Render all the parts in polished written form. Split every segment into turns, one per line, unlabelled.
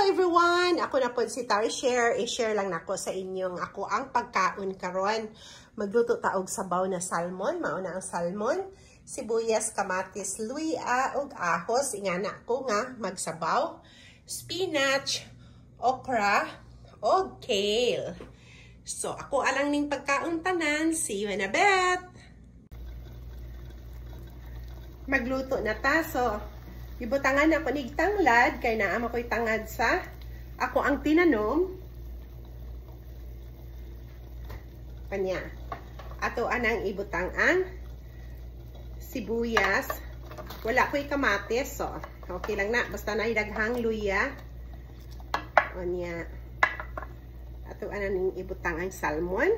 everyone! Ako na po si Tarshare. I-share lang nako sa inyong ako ang pagkaon karon. Magluto taog sabaw na salmon. Mauna ang salmon, sibuyas, kamatis, luya ug ahos. Ingana ko nga magsabaw. Spinach, okra, ug kale. So ako alang ning pagkaon tanan. See you in a bit. Magluto na ta. So ibutangan ako nig tanglad kay naa mo ko'y tangad sa ako ang tinanom. Kanya. Ato anang ibutang ang sibuyas. Wala ko'y kamatis, so okay lang na basta naidaghang luya. Kanya. Ato anang ibutang ang salmon.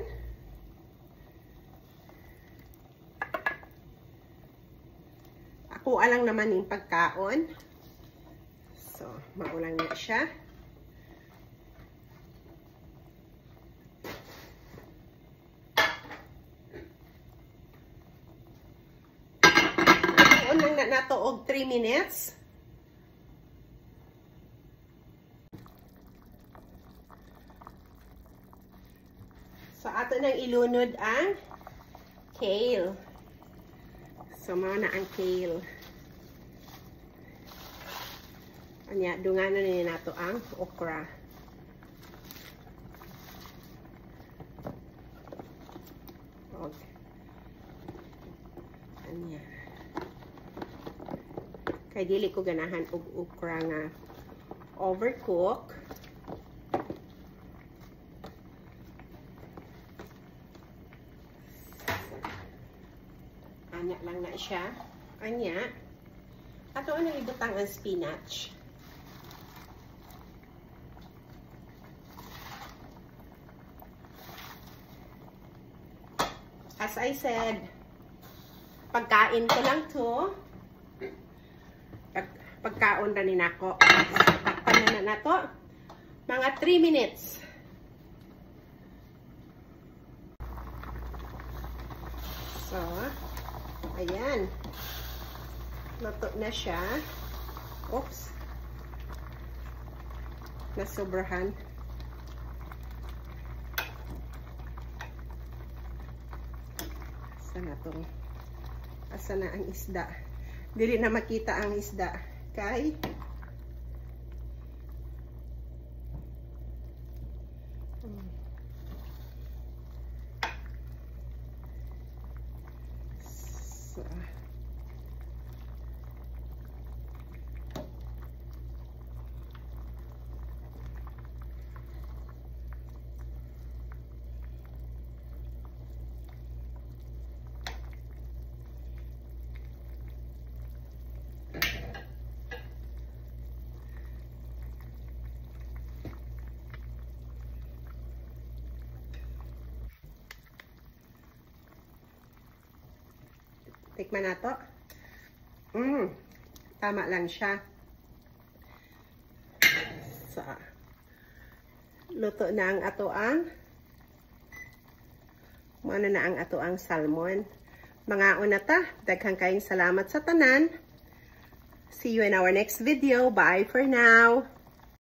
Ako alang naman yung pagkaon. So, maulang na siya. Unang na nato og 3 minutes. So, ato nang ilunod ang kale. So, mga na ang kale. Anya, dunganan na nato ang okra. Okay. Anya. Kay dili ko ganahan og okra nga overcook. Anya lang na siya. Anya. Ato anong ibutang ang spinach. As I said, pagkain ko lang to. Pagkaon na rin ako. Takpan na na to. Mga 3 minutes. So, ayan. Luto na siya. Oops. Nasobrahan. Asa na to? Asa na ang isda? Dili na makita ang isda. Kay tikman na to. Tama lang siya. So, luto na ang atoang. Muna na ang atoang salmon. Mga una ta, daghang kayong salamat sa tanan. See you in our next video. Bye for now.